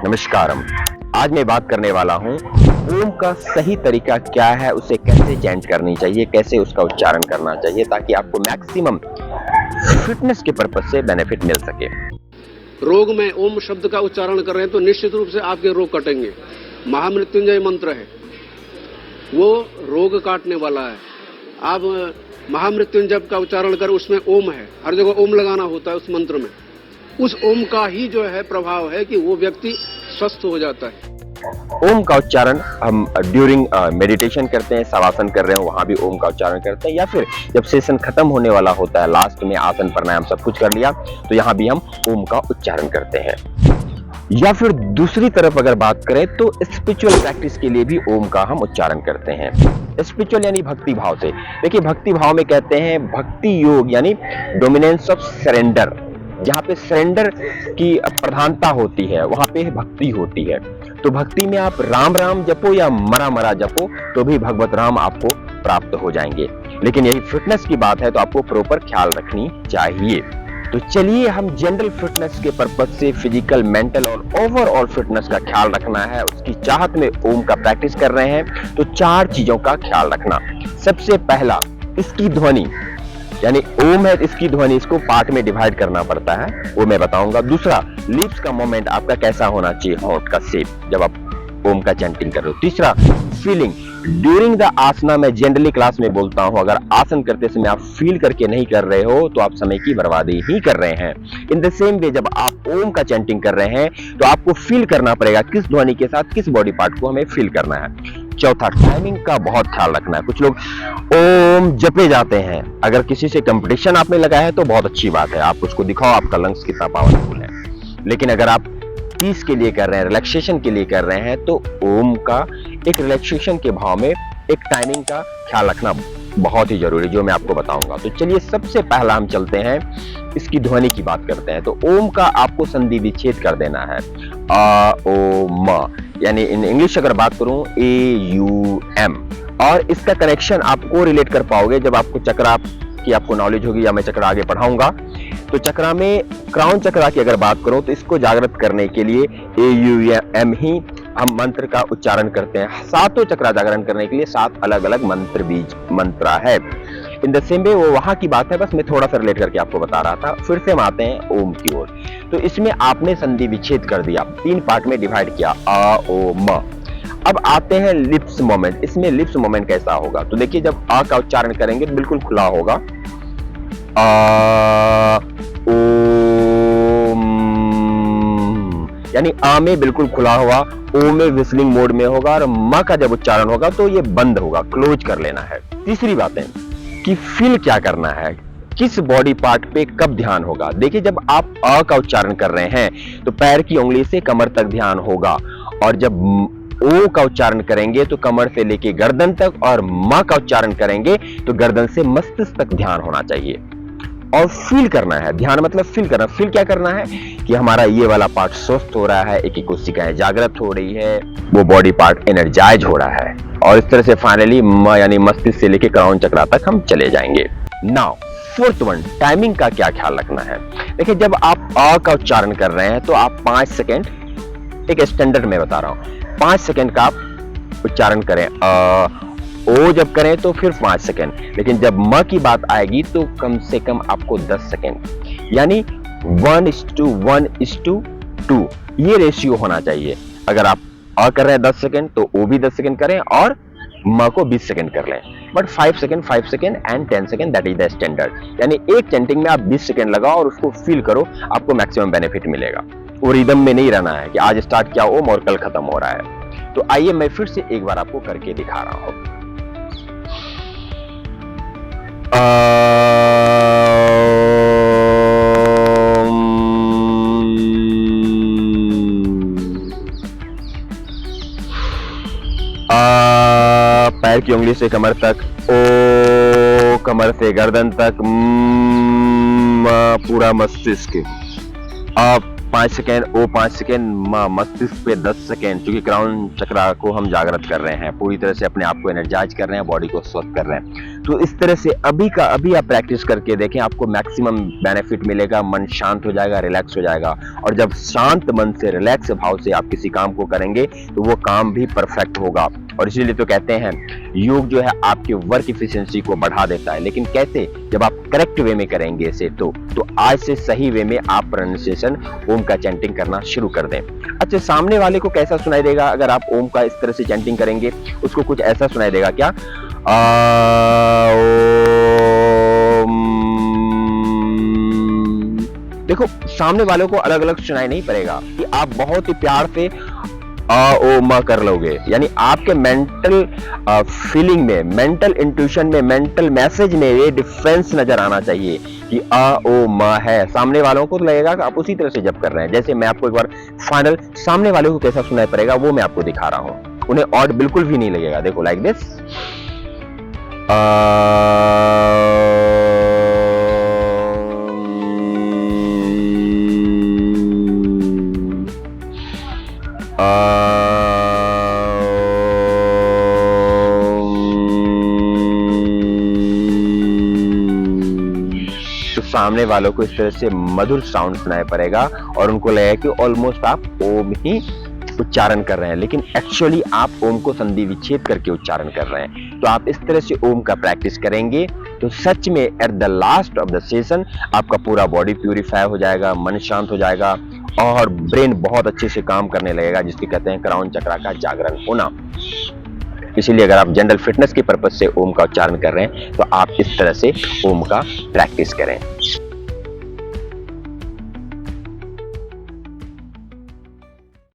नमस्कारम। आज मैं बात करने वाला हूँ ओम का सही तरीका क्या है, उसे कैसे चैंट करनी चाहिए, कैसे उसका उच्चारण करना चाहिए ताकि आपको मैक्सिमम फिटनेस के पर्पज से बेनिफिट मिल सके। रोग में ओम शब्द का उच्चारण कर रहे हैं तो निश्चित रूप से आपके रोग कटेंगे। महामृत्युंजय मंत्र है, वो रोग काटने वाला है। आप महामृत्युंजय का उच्चारण कर, उसमें ओम है, हर जगह ओम लगाना होता है उस मंत्र में। उस ओम का ही जो है प्रभाव है कि वो व्यक्ति स्वस्थ हो जाता है। ओम का उच्चारण हम ड्यूरिंग मेडिटेशन करते हैं, शवासन कर रहे हो वहां भी ओम का उच्चारण करते हैं, या फिर जब सेशन खत्म होने वाला होता है, लास्ट में आसन प्राणायाम सब कुछ कर लिया तो यहाँ भी हम ओम का उच्चारण करते हैं। या फिर दूसरी तरफ अगर बात करें तो स्पिरिचुअल प्रैक्टिस के लिए भी ओम का हम उच्चारण करते हैं। स्पिरिचुअल यानी भक्ति भाव से। देखिए, भक्ति भाव में कहते हैं भक्ति योग यानी डोमिनेंस ऑफ सरेंडर। जहाँ पे सरेंडर की प्रधानता होती है वहां पे भक्ति होती है। तो भक्ति में आप राम राम जपो या मरा मरा जपो तो भी भगवत राम आपको प्राप्त हो जाएंगे। लेकिन यही फिटनेस की बात है तो आपको प्रॉपर ख्याल रखनी चाहिए। तो चलिए, हम जनरल फिटनेस के पर्पज से फिजिकल, मेंटल और ओवरऑल फिटनेस का ख्याल रखना है, उसकी चाहत में ओम का प्रैक्टिस कर रहे हैं। तो 4 चीजों का ख्याल रखना। सबसे पहला, इसकी ध्वनि, यानी ओम है इसकी ध्वनि, इसको पार्ट में डिवाइड करना पड़ता है, वो मैं बताऊंगा। दूसरा, लिप्स का मोमेंट आपका कैसा होना चाहिए, होंठ का शेप जब आप ओम का चैंटिंग कर रहे हो। तीसरा, फीलिंग ड्यूरिंग द आसना। मैं जनरली क्लास में बोलता हूं, अगर आसन करते समय आप फील करके नहीं कर रहे हो तो आप समय की बर्बादी ही कर रहे हैं। इन द सेम वे, जब आप ओम का चैंटिंग कर रहे हैं तो आपको फील करना पड़ेगा किस ध्वनि के साथ किस बॉडी पार्ट को हमें फील करना है। चौथा, टाइमिंग का बहुत ख्याल रखना है। कुछ लोग ओम जपे जाते हैं, अगर किसी से कंपटीशन आपने लगाया है तो बहुत अच्छी बात है, आप उसको दिखाओ आपका लंग्स कितना पावरफुल है। लेकिन अगर आप पीस के लिए कर रहे हैं, रिलैक्सेशन के लिए कर रहे हैं, तो ओम का एक रिलैक्सेशन के भाव में एक टाइमिंग का ख्याल रखना बहुत ही जरूरी, जो मैं आपको बताऊंगा। तो चलिए, सबसे पहला हम चलते हैं, इसकी ध्वनि की बात करते हैं। तो ओम का आपको संधि विच्छेद कर देना है, आ ओ म, यानी इन इंग्लिश अगर बात करूं AUM। और इसका कनेक्शन आपको रिलेट कर पाओगे जब आपको चक्रा की आपको नॉलेज होगी, या मैं चक्रा आगे पढ़ाऊंगा। तो चक्रा में क्राउन चक्रा की अगर बात करूं तो इसको जागृत करने के लिए AUM ही हम मंत्र का उच्चारण करते हैं। 7 चक्रा जागरण करने के लिए 7 अलग अलग मंत्र बीज मंत्रा है। इन द सेम वे, वो वहां की बात है, बस मैं थोड़ा सा रिलेट करके आपको बता रहा था। फिर से हम आते हैं ओम की ओर। तो इसमें आपने संधि विच्छेद कर दिया, 3 पार्ट में डिवाइड किया, आ ओ म। अब आते हैं लिप्स मोमेंट। इसमें लिप्स मोमेंट कैसा होगा, तो देखिए, जब आ का उच्चारण करेंगे तो बिल्कुल खुला होगा, आ ओ यानी आ में बिल्कुल खुला हुआ, ओ में विस्लिंग मोड में होगा, और म का जब उच्चारण होगा तो ये बंद होगा, क्लोज कर लेना है। तीसरी बात है कि फील क्या करना है, किस बॉडी पार्ट पे कब ध्यान होगा। देखिए, जब आप अ का उच्चारण कर रहे हैं तो पैर की उंगली से कमर तक ध्यान होगा, और जब ओ का उच्चारण करेंगे तो कमर से लेके गर्दन तक, और म का उच्चारण करेंगे तो गर्दन से मस्तिष्क तक ध्यान होना चाहिए। और फील करना है, ध्यान मतलब फील करना। फील क्या करना है कि हमारा ये वाला पार्ट स्वस्थ हो रहा है, एक कोशिकाएं जागृत हो रही है, वो बॉडी पार्ट एनर्जाइज हो रहा है। और इस तरह से फाइनली म यानी मस्तिष्क से लेके क्राउन चक्रा तक हम चले जाएंगे। नाउ फोर्थ वन, टाइमिंग का क्या ख्याल रखना है। देखिए, जब आप अ का उच्चारण कर रहे हैं तो आप 5 सेकेंड, एक स्टैंडर्ड में बता रहा हूं, 5 सेकेंड का आप उच्चारण करें। ओ जब करें तो फिर 5 सेकेंड, लेकिन जब म की बात आएगी तो कम से कम आपको 10 सेकेंड, यानी 1:1:2 ये रेशियो होना चाहिए। अगर आप अ कर रहे हैं 10 सेकेंड तो ओ भी 10 सेकेंड करें, और म को 20 सेकेंड कर लें। But 5 second and 10 second, that is the standard. यानी एक चैंटिंग में आप 20 सेकेंड लगाओ और उसको फील करो, आपको मैक्सिमम बेनिफिट मिलेगा। वो रिदम में नहीं रहना है कि आज स्टार्ट किया ओम और कल खत्म हो रहा है। तो आइए मैं फिर से एक बार आपको करके दिखा रहा हूं। पैर की उंगली से कमर तक, ओ कमर से गर्दन तक, पूरा मस्तिष्क। अब 5 सेकेंड ओ 5 सेकेंड, मस्तिष्क पे 10 सेकेंड, क्योंकि क्राउन चक्रा को हम जागृत कर रहे हैं, पूरी तरह से अपने आप को एनर्जाइज कर रहे हैं, बॉडी को स्वस्थ कर रहे हैं। तो इस तरह से अभी का अभी आप प्रैक्टिस करके देखें, आपको मैक्सिमम बेनिफिट मिलेगा, मन शांत हो जाएगा, रिलैक्स हो जाएगा। और जब शांत मन से, रिलैक्स भाव से आप किसी काम को करेंगे तो वो काम भी परफेक्ट होगा। और इसीलिए तो कहते हैं योग जो है आपके वर्क इफिशिएंसी को बढ़ा देता है। लेकिन कैसे? जब आप करेक्ट वे में करेंगे इसे। तो आज से सही वे में आप प्रोनाउंसिएशन ओम का चैंटिंग करना शुरू कर दें। अच्छा, सामने वाले को कैसा सुनाई देगा अगर आप ओम का इस तरह से चैंटिंग करेंगे? उसको कुछ ऐसा सुनाई देगा क्या? ओम। देखो, सामने वालों को अलग अलग सुनाई नहीं पड़ेगा कि आप बहुत ही प्यार से आ ओ मा कर लोगे। यानी आपके मेंटल फीलिंग में, मेंटल इंट्यूशन में, मेंटल मैसेज में ये डिफरेंस नजर आना चाहिए कि आ ओ मा है। सामने वालों को तो लगेगा कि आप उसी तरह से जब कर रहे हैं। जैसे मैं आपको एक बार फाइनल सामने वाले को कैसा सुनाई पड़ेगा वो मैं आपको दिखा रहा हूं। उन्हें ऑड बिल्कुल भी नहीं लगेगा। देखो, लाइक दिस। तो सामने वालों को इस तरह से मधुर साउंड सुनाई पड़ेगा और उनको लगेगा कि ऑलमोस्ट आप ओम ही उच्चारण कर रहे हैं, लेकिन एक्चुअली आप ओम को संधि विच्छेद करके उच्चारण कर रहे हैं। तो आप इस तरह से ओम का प्रैक्टिस करेंगे तो सच में at the last of the session आपका पूरा बॉडी प्यूरिफाई हो जाएगा, मन शांत हो जाएगा और ब्रेन बहुत अच्छे से काम करने लगेगा, जिसके कहते हैं क्राउन चक्रा का जागरण होना। इसीलिए अगर आप जनरल फिटनेस के पर्पज से ओम का उच्चारण कर रहे हैं तो आप इस तरह से ओम का प्रैक्टिस करें।